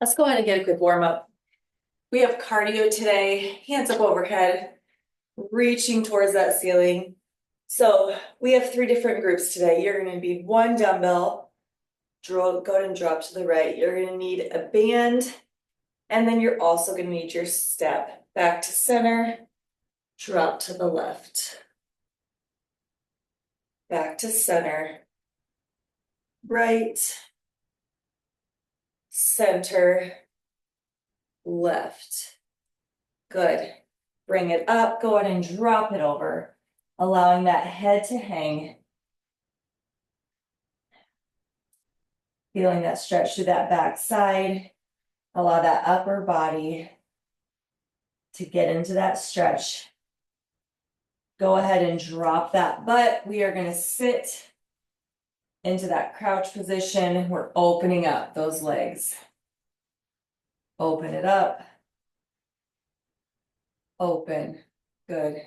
Let's go ahead and get a quick warm up. We have cardio today, hands up overhead, reaching towards that ceiling. So we have 3 different groups today. You're going to need one dumbbell, go ahead and drop to the right. You're going to need a band, and then you're also going to need your step back to center, drop to the left, back to center, right, center, left. Good. Bring it up, go ahead and drop it over, allowing that head to hang. Feeling that stretch through that back side. Allow that upper body to get into that stretch. Go ahead and drop that butt. We are going to sit into that crouch position. We're opening up those legs. Open it up. Open. Good.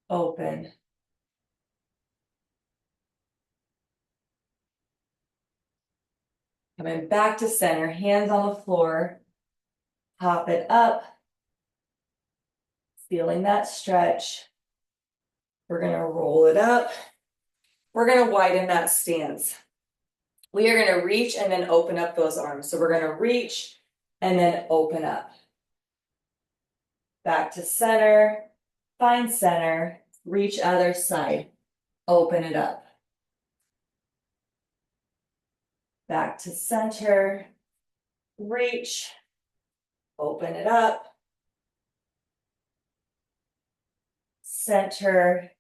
Open. Coming back to center, hands on the floor. Pop it up. Feeling that stretch. We're going to roll it up. We're going to widen that stance. We are going to reach and then open up those arms. So we're going to reach and then open up. Back to center, find center, reach other side, open it up. Back to center, reach, open it up. Center,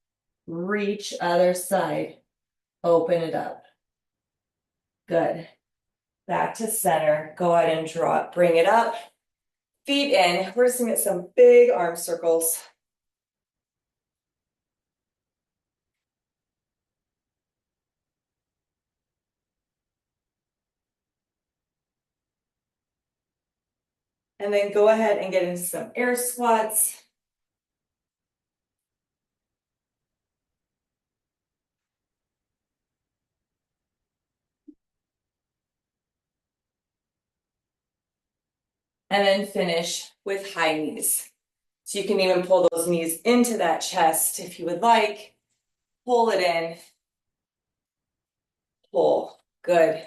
reach other side, open it up. Good. Back to center, go ahead and draw it, bring it up. Feet in, we're just gonna get some big arm circles. And then go ahead and get into some air squats. And then finish with high knees. So you can even pull those knees into that chest if you would like. Pull it in. Pull. Good.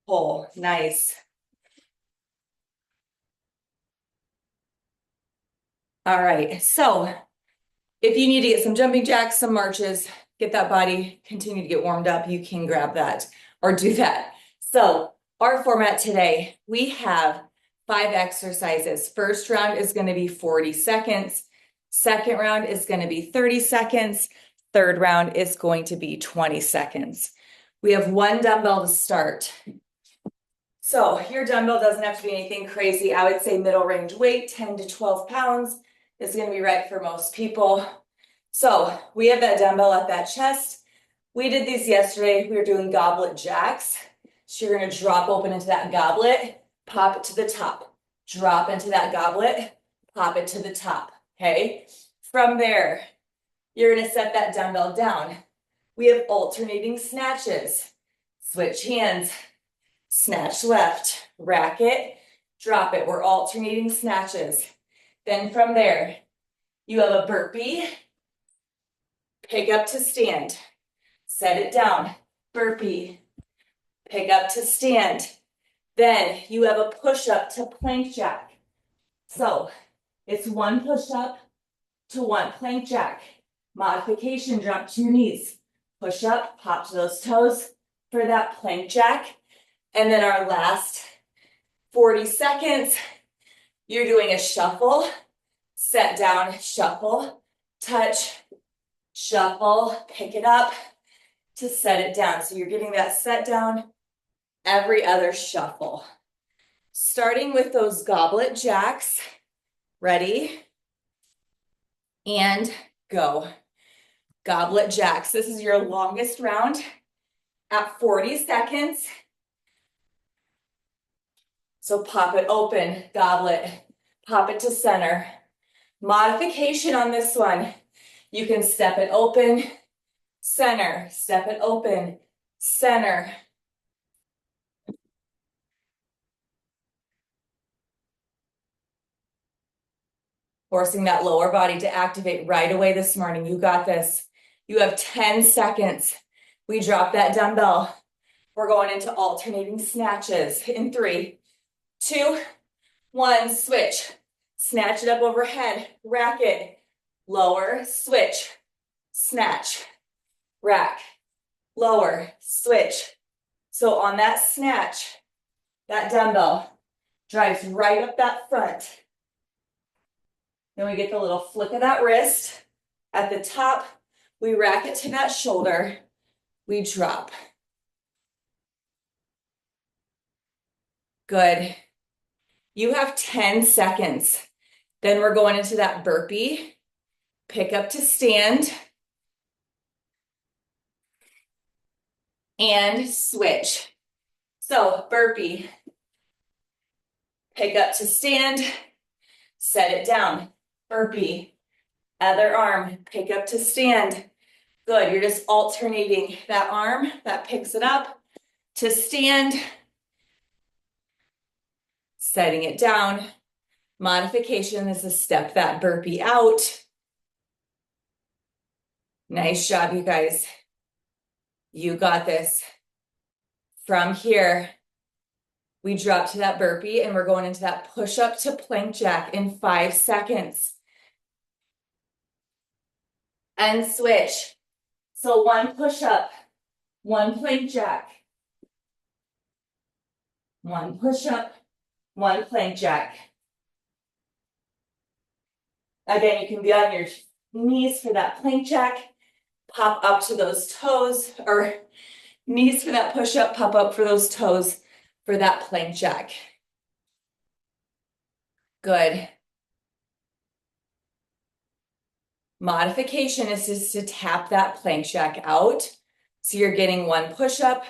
Pull. Nice. All right. So if you need to get some jumping jacks, some marches, get that body, continue to get warmed up, you can grab that or do that. So our format today, we have 5 exercises. First round is going to be 40 seconds. Second round is going to be 30 seconds. Third round is going to be 20 seconds. We have 1 dumbbell to start. So your dumbbell doesn't have to be anything crazy. I would say middle range weight, 10 to 12 pounds is going to be right for most people. So we have that dumbbell at that chest. We did these yesterday. We were doing goblet jacks. So you're going to drop open into that goblet, pop it to the top, drop into that goblet, pop it to the top, okay? From there, you're going to set that dumbbell down. We have alternating snatches. Switch hands, snatch left, rack it, drop it. We're alternating snatches. Then from there, you have a burpee, pick up to stand, set it down, burpee, pick up to stand. Then you have a push-up to plank jack. So it's 1 push-up to 1 plank jack. Modification, drop to your knees. Push up, pop to those toes for that plank jack. And then our last 40 seconds, you're doing a shuffle, set down, shuffle, touch, shuffle, pick it up to set it down. So you're getting that set down every other shuffle. Starting with those goblet jacks. Ready? And go. Goblet jacks. This is your longest round at 40 seconds. So pop it open, goblet, pop it to center. Modification on this one. You can step it open, center, step it open, center. Forcing that lower body to activate right away this morning. You got this. You have 10 seconds. We drop that dumbbell. We're going into alternating snatches in 3, 2, 1, switch. Snatch it up overhead, rack it, lower, switch, snatch, rack, lower, switch. So on that snatch, that dumbbell drives right up that front. Then we get the little flick of that wrist. At the top, we rack it to that shoulder, we drop. Good. You have 10 seconds. Then we're going into that burpee. Pick up to stand. And switch. So burpee. Pick up to stand. Set it down. Burpee. Other arm. Pick up to stand. Good. You're just alternating that arm that picks it up to stand. Setting it down. Modification is to step that burpee out. Nice job, you guys. You got this. From here, we drop to that burpee and we're going into that push-up to plank jack in 5 seconds. And switch. So 1 push-up, 1 plank jack. 1 push-up, 1 plank jack. Again, you can be on your knees for that plank jack. Pop up to those toes, or knees for that push-up, pop up for those toes for that plank jack. Good. Modification is just to tap that plank jack out. So you're getting 1 push-up,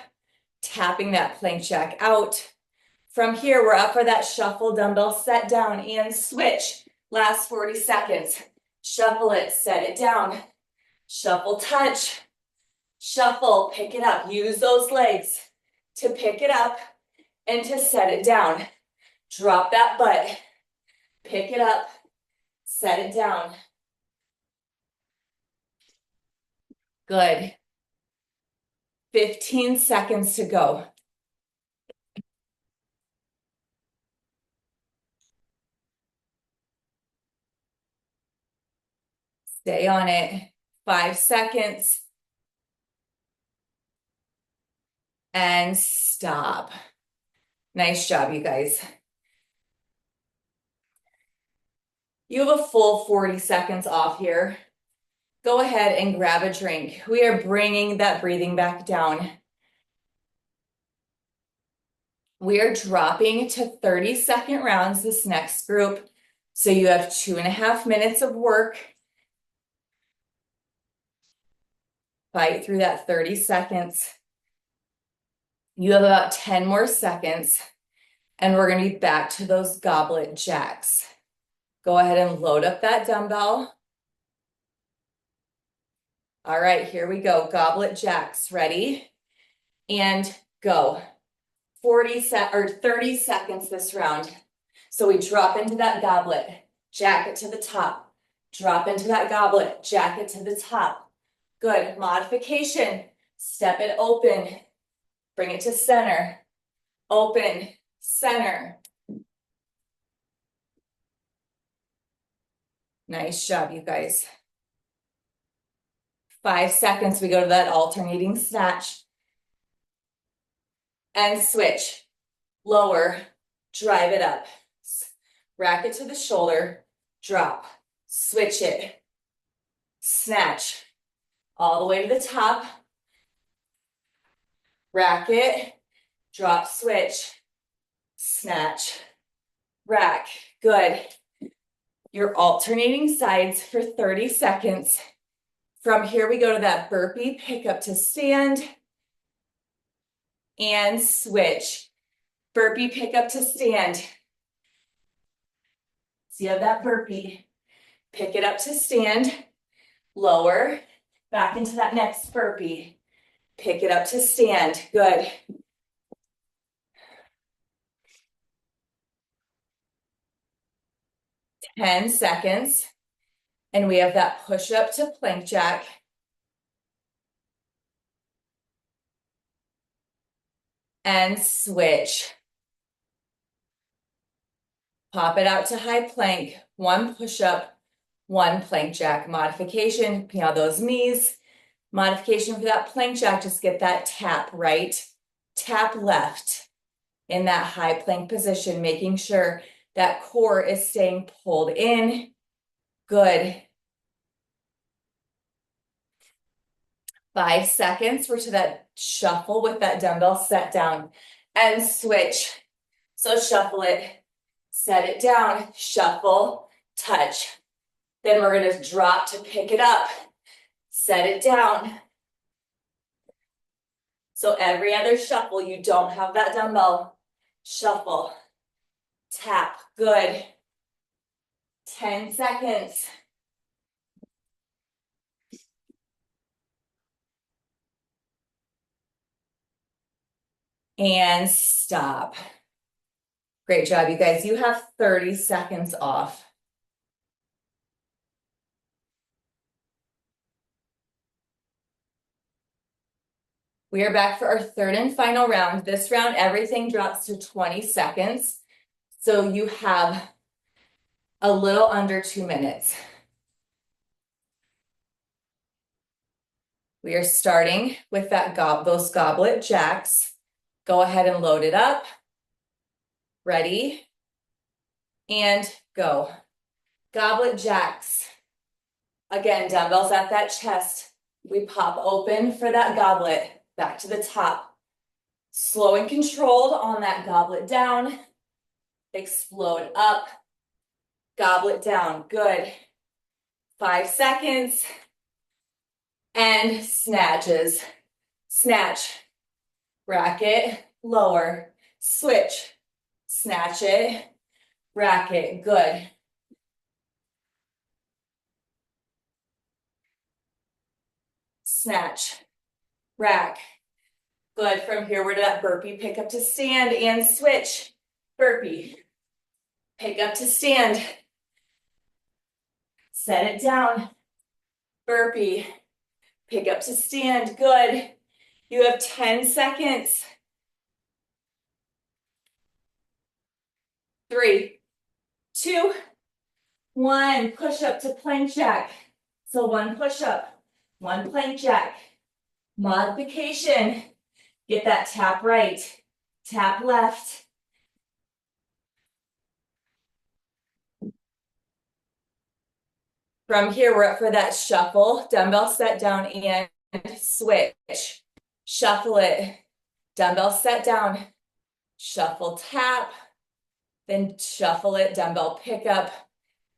tapping that plank jack out. From here, we're up for that shuffle dumbbell set down and switch. Last 40 seconds. Shuffle it, set it down. Shuffle, touch. Shuffle, pick it up. Use those legs to pick it up and to set it down. Drop that butt. Pick it up, set it down. Good. 15 seconds to go. Stay on it. 5 seconds. And stop. Nice job, you guys. You have a full 40 seconds off here. Go ahead and grab a drink. We are bringing that breathing back down. We are dropping to 30-second rounds this next group. So you have 2.5 minutes of work. Fight through that 30 seconds. You have about 10 more seconds. And we're going to be back to those goblet jacks. Go ahead and load up that dumbbell. All right, here we go. Goblet jacks. Ready? And go. 30 seconds this round. So we drop into that goblet, jack it to the top. Drop into that goblet, jack it to the top. Good. Modification. Step it open. Bring it to center. Open. Center. Nice job, you guys. 5 seconds, we go to that alternating snatch. And switch. Lower, drive it up. Rack it to the shoulder, drop. Switch it. Snatch. All the way to the top. Rack it, drop, switch. Snatch. Rack. Good. You're alternating sides for 30 seconds. From here, we go to that burpee, pick up to stand, and switch. Burpee, pick up to stand. So you have that burpee. Pick it up to stand, lower, back into that next burpee. Pick it up to stand. Good. 10 seconds. And we have that push up to plank jack. And switch. Pop it out to high plank, one push up, one plank jack. Modification, peel out those knees. Modification for that plank jack, just get that tap right, tap left in that high plank position, making sure that core is staying pulled in. Good. 5 seconds. We're to that shuffle with that dumbbell set down and switch. So shuffle it, set it down, shuffle, touch. Then we're going to drop to pick it up, set it down. So every other shuffle, you don't have that dumbbell. Shuffle, tap, good. 10 seconds. And stop. Great job, you guys. You have 30 seconds off. We are back for our third and final round. This round, everything drops to 20 seconds. So you have a little under 2 minutes. We are starting with those goblet jacks. Go ahead and load it up. Ready? And go. Goblet jacks. Again, dumbbells at that chest. We pop open for that goblet. Back to the top. Slow and controlled on that goblet down. Explode up. Goblet down. Good. 5 seconds. And snatches. Snatch. Rack it. Lower. Switch. Snatch it. Rack it. Good. Snatch. Rack. Good. From here, we're to that burpee. Pick up to stand and switch. Burpee. Pick up to stand. Set it down. Burpee. Pick up to stand. Good. You have 10 seconds. 3, 2, 1. Push up to plank jack. So one push up, one plank jack. Modification. Get that tap right, tap left. From here, we're up for that shuffle. Dumbbell set down and switch. Shuffle it. Dumbbell set down. Shuffle tap. Then shuffle it. Dumbbell pick up.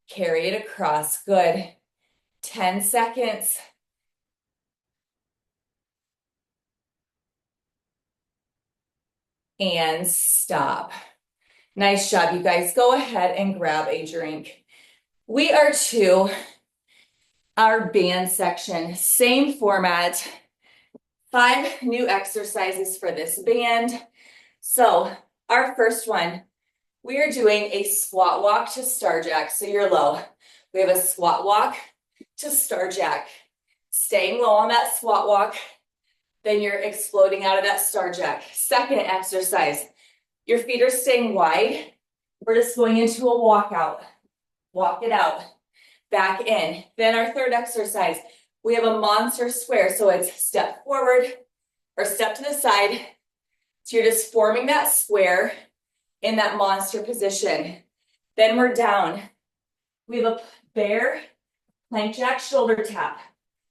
Carry it across. Good. 10 seconds. And stop. Nice job, you guys. Go ahead and grab a drink. We are to our band section. Same format. 5 new exercises for this band. So our first one, we are doing a squat walk to star jack. So you're low. We have a squat walk to star jack. Staying low on that squat walk. Then you're exploding out of that star jack. Second exercise, your feet are staying wide. We're just going into a walkout. Walk it out. Back in. Then our third exercise, we have a monster square. So it's step forward or step to the side. So you're just forming that square in that monster position. Then we're down. We have a bear plank jack shoulder tap.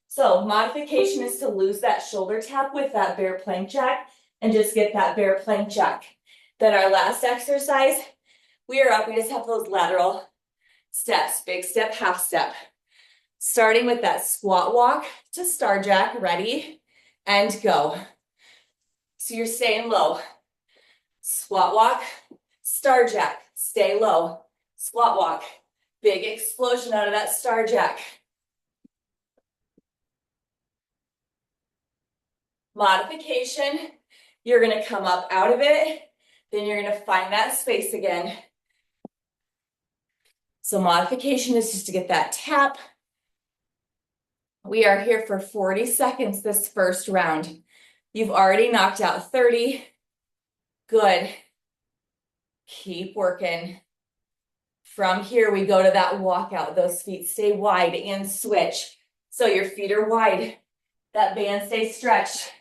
So modification is to lose that shoulder tap with that bear plank jack and just get that bear plank jack. Then our last exercise, we are up. We just have those lateral steps, big step, half step. Starting with that squat walk to star jack, ready, and go. So you're staying low. Squat walk, star jack, stay low. Squat walk, big explosion out of that star jack. Modification, you're gonna come up out of it, then you're gonna find that space again. So modification is just to get that tap. We are here for 40 seconds this first round. You've already knocked out 30. Good. Keep working. From here, we go to that walkout. Those feet stay wide and switch. So your feet are wide. That band stays stretched.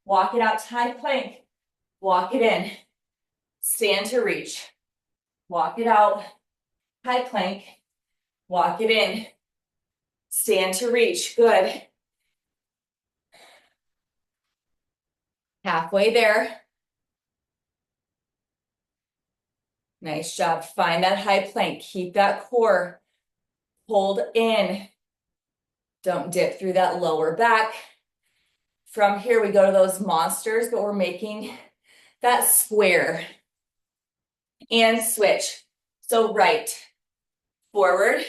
Walk it out to high plank. Walk it in. Stand to reach. Walk it out. High plank. Walk it in. Stand to reach. Good. Halfway there. Nice job. Find that high plank. Keep that core. Hold in. Don't dip through that lower back. From here, we go to those monsters, but we're making that square. And switch. So right, forward,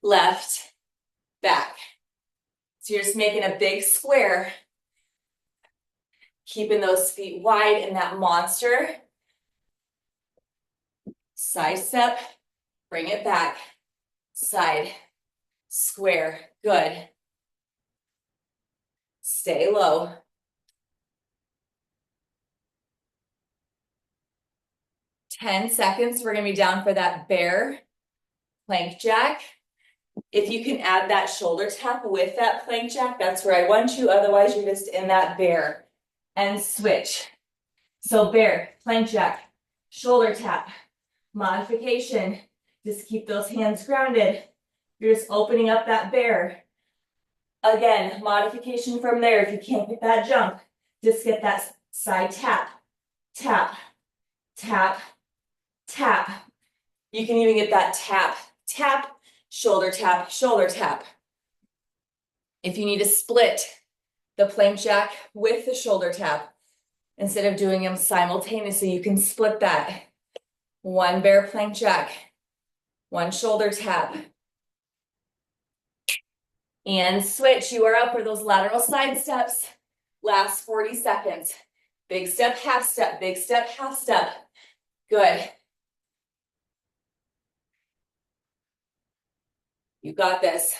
left, back. So you're just making a big square. Keeping those feet wide in that monster. Side step, bring it back. Side, square, good. Stay low. Ten seconds, we're gonna be down for that bear plank jack. If you can add that shoulder tap with that plank jack, that's where I want you. Otherwise, you're just in that bear. And switch. So bear, plank jack, shoulder tap, modification. Just keep those hands grounded. You're just opening up that bear. Again, modification from there. If you can't get that jump, just get that side tap, tap, tap, tap. You can even get that tap, tap, shoulder tap, shoulder tap. If you need to split the plank jack with the shoulder tap, instead of doing them simultaneously, you can split that. One bear plank jack, one shoulder tap. And switch. You are up for those lateral side steps. Last 40 seconds. Big step, half step, big step, half step. Good. You got this.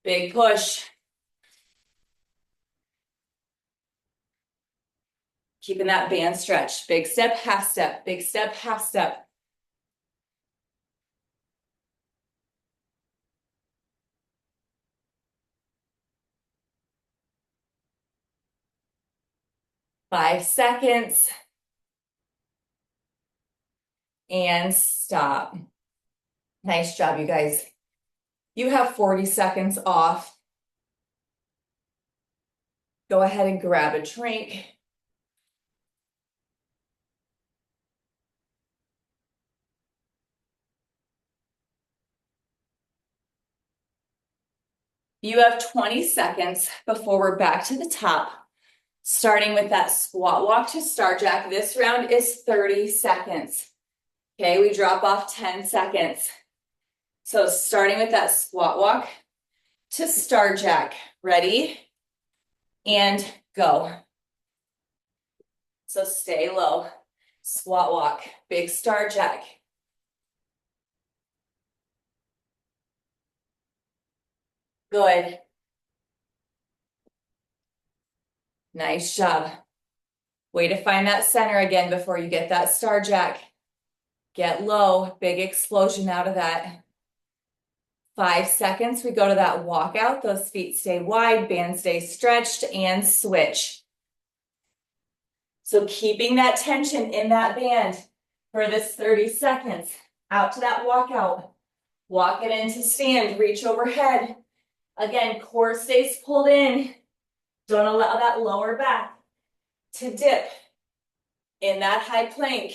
Big push. Keeping that band stretch. Big step, half step, big step, half step. Five seconds. And stop. Nice job, you guys. You have 40 seconds off. Go ahead and grab a drink. You have 20 seconds before we're back to the top. Starting with that squat walk to star jack. This round is 30 seconds. Okay, we drop off 10 seconds. So starting with that squat walk to star jack. Ready? And go. So stay low. Squat walk, big star jack. Good. Nice job. Way to find that center again before you get that star jack. Get low, big explosion out of that. 5 seconds, we go to that walkout. Those feet stay wide, band stays stretched, and switch. So keeping that tension in that band for this 30 seconds. Out to that walkout. Walk it into stand, reach overhead. Again, core stays pulled in. Don't allow that lower back to dip in that high plank.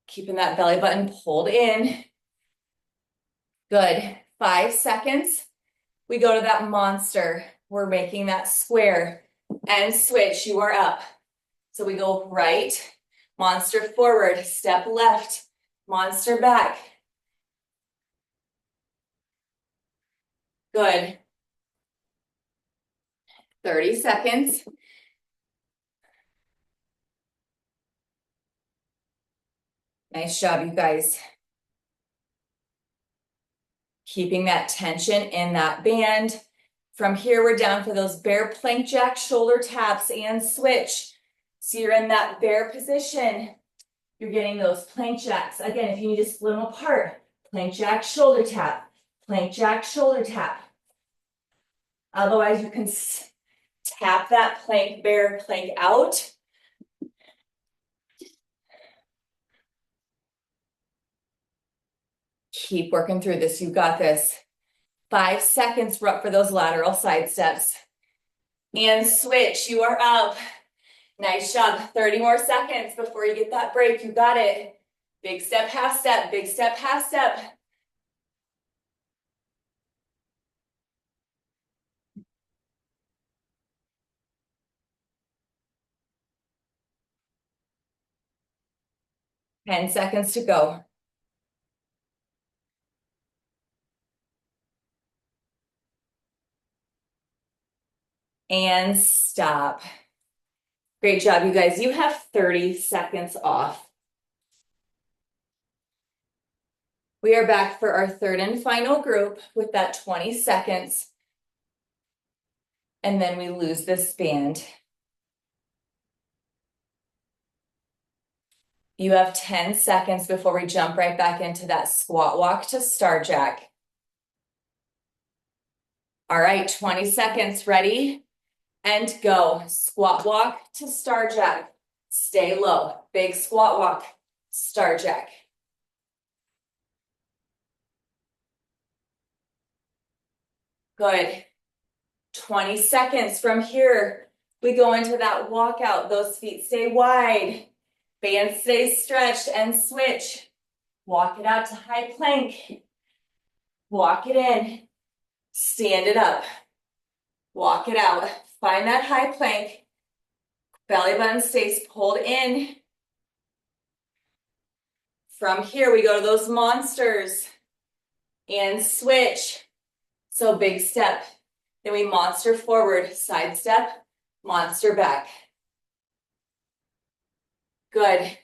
Keeping that belly button pulled in. Good. 5 seconds. We go to that monster. We're making that square and switch. You are up. So we go right, monster forward, step left, monster back. Good. 30 seconds. Nice job, you guys. keeping that tension in that band. From here, we're down for those bear plank jack shoulder taps and switch. So you're in that bear position. You're getting those plank jacks. Again, if you need to split them apart, plank jack, shoulder tap, plank jack, shoulder tap. Otherwise, you can tap that plank, bear plank out. Keep working through this. You got this. 5 seconds, we're up for those lateral side steps. And switch, you are up. Nice job. 30 more seconds before you get that break. You got it. Big step, half step, big step, half step. Ten seconds to go. And stop. Great job, you guys. You have 30 seconds off. We are back for our third and final group with that 20 seconds. And then we lose this band. You have 10 seconds before we jump right back into that squat walk to star jack. All right, 20 seconds, ready? And go. Squat walk to star jack. Stay low. Big squat walk, star jack. Good. 20 seconds from here. We go into that walkout. Those feet stay wide. Band stays stretched and switch. Walk it out to high plank. Walk it in. Stand it up. Walk it out. Find that high plank. Belly button stays pulled in. From here, we go to those monsters and switch. So big step. Then we monster forward, side step, monster back. Good.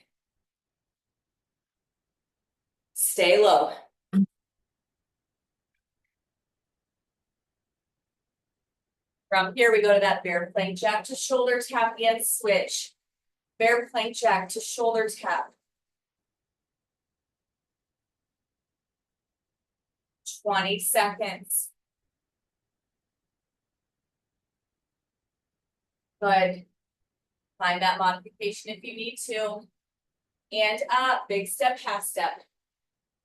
Stay low. From here, we go to that bear plank jack to shoulder tap and switch. Bear plank jack to shoulder tap. 20 seconds. Good. Find that modification if you need to. And up, big step, half step.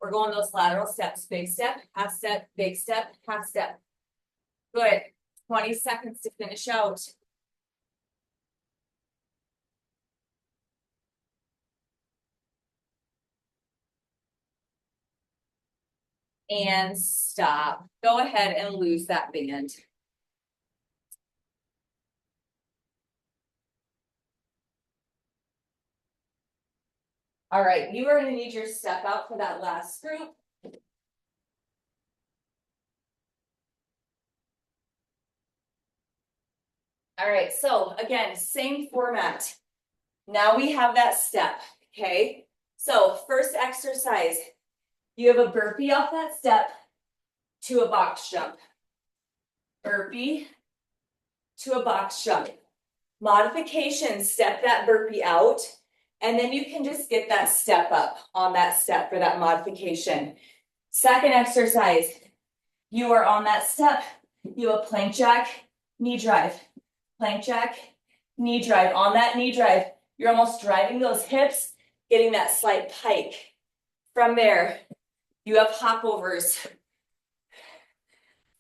We're going those lateral steps. Big step, half step, big step, half step. Good. 20 seconds to finish out. And stop. Go ahead and lose that band. All right, you are going to need your step out for that last group. All right, so again, same format. Now we have that step, okay? So first exercise, you have a burpee off that step to a box jump. Burpee to a box jump. Modification, step that burpee out, and then you can just get that step up on that step for that modification. Second exercise, you are on that step, you have a plank jack, knee drive. Plank jack, knee drive. On that knee drive, you're almost driving those hips, getting that slight pike. From there, you have hopovers.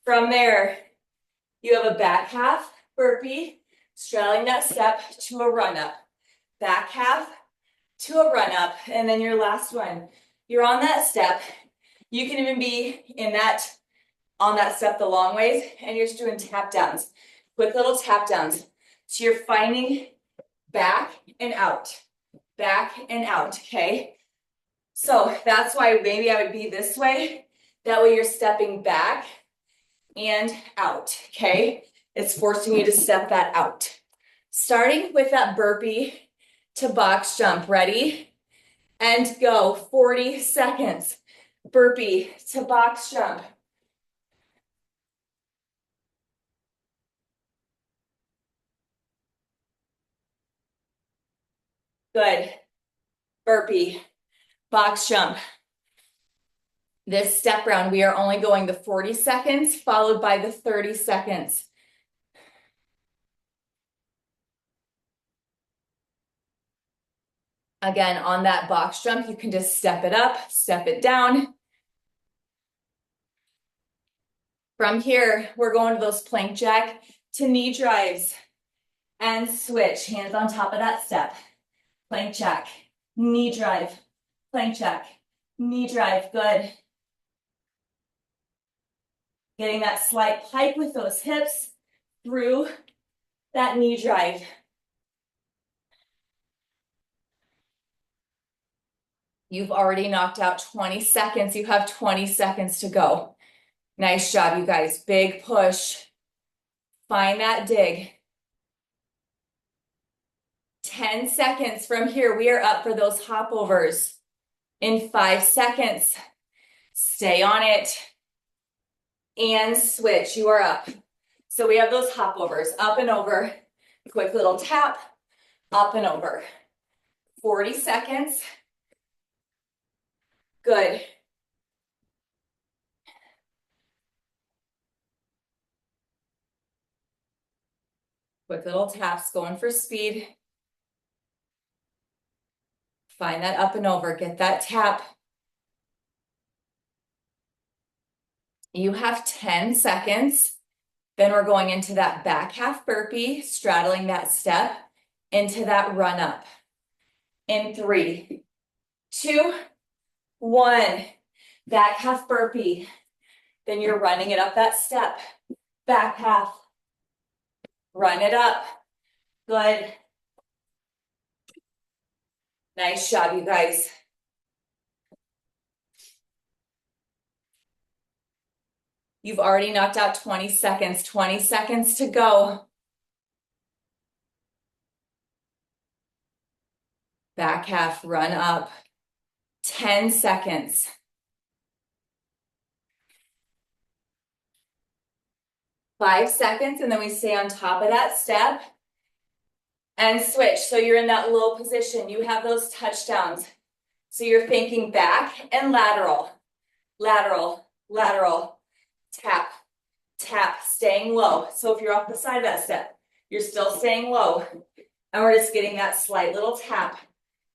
From there, you have a back half burpee, straddling that step to a run up. Back half to a run up. And then your last one, you're on that step. You can even be on that step the long ways, and you're just doing tap downs. Quick little tap downs. So you're finding back and out, okay? So that's why maybe I would be this way. That way you're stepping back and out, okay? It's forcing you to step that out. Starting with that burpee to box jump. Ready? And go. 40 seconds. Burpee to box jump. Good. Burpee, box jump. This step round, we are only going the 40 seconds followed by the 30 seconds. Again, on that box jump, you can just step it up, step it down. From here, we're going to those plank jack to knee drives and switch. Hands on top of that step. Plank jack, knee drive, plank jack, knee drive. Good. Getting that slight pike with those hips through that knee drive. You've already knocked out 20 seconds. You have 20 seconds to go. Nice job, you guys. Big push. Find that dig. 10 seconds from here. We are up for those hopovers. In 5 seconds. Stay on it. And switch. You are up. So we have those hopovers. Up and over. Quick little tap. Up and over. 40 seconds. Good. Quick little taps, going for speed. Find that up and over, get that tap. You have 10 seconds. Then we're going into that back half burpee, straddling that step into that run up. In 3, 2, 1, back half burpee. Then you're running it up that step, back half. Run it up. Good. Nice job, you guys. You've already knocked out 20 seconds. 20 seconds to go. Back half, run up. 10 seconds. 5 seconds, and then we stay on top of that step. And switch. So you're in that low position. You have those touchdowns. So you're thinking back and lateral. Lateral, lateral. Tap, tap, staying low. So if you're off the side of that step, you're still staying low. And we're just getting that slight little tap,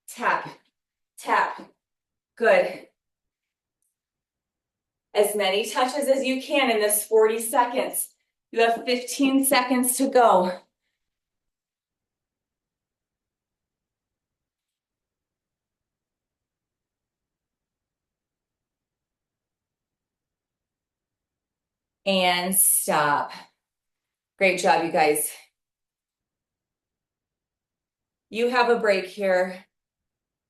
tap, tap. Good. As many touches as you can in this 40 seconds. You have 15 seconds to go. And stop. Great job, you guys. You have a break here.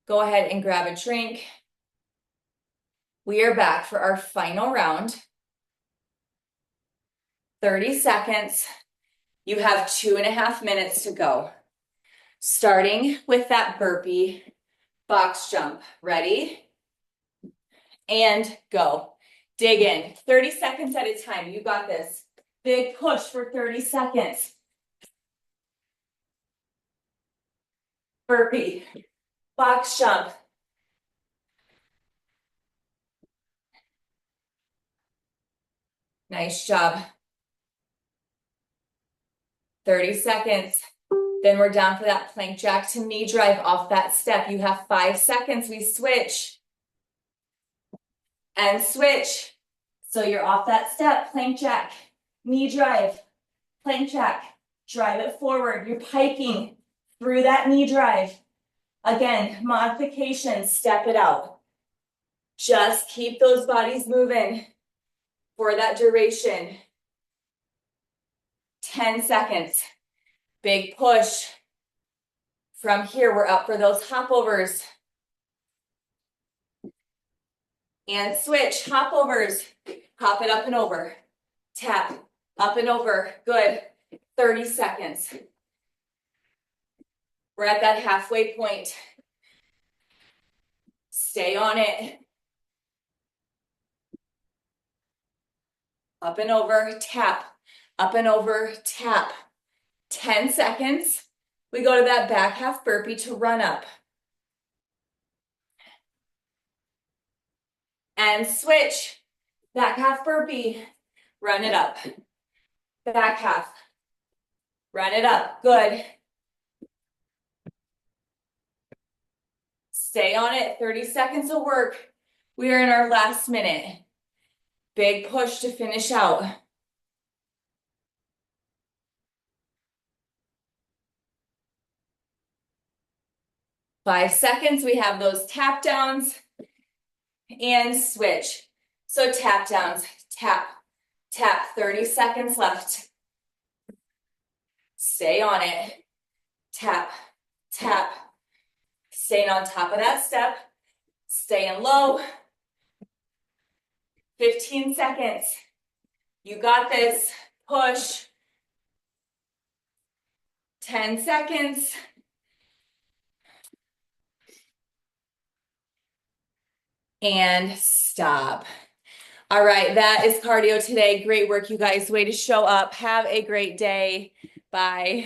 Go ahead and grab a drink. We are back for our final round. 30 seconds. You have 2.5 minutes to go. Starting with that burpee box jump. Ready? And go. Dig in. 30 seconds at a time. You got this. Big push for 30 seconds. Burpee. Box jump. Nice job. 30 seconds. Then we're down for that plank jack to knee drive off that step. You have 5 seconds. We switch. And switch. So you're off that step, plank jack, knee drive, plank jack, drive it forward. You're piking through that knee drive. Again, modification, step it out. Just keep those bodies moving for that duration. 10 seconds. Big push. From here, we're up for those hopovers. And switch, hopovers. Hop it up and over. Tap, up and over. Good. 30 seconds. We're at that halfway point. Stay on it. Up and over, tap. Up and over, tap. 10 seconds. We go to that back half burpee to run up. And switch. Back half burpee. Run it up. Back half. Run it up. Good. Stay on it. 30 seconds of work. We are in our last minute. Big push to finish out. Five seconds. We have those tap downs and switch. So tap downs, tap, tap. 30 seconds left. Stay on it. Tap, tap. Staying on top of that step. Staying low. 15 seconds. You got this. Push. 10 seconds. And stop. All right, that is cardio today. Great work, you guys. Way to show up. Have a great day. Bye.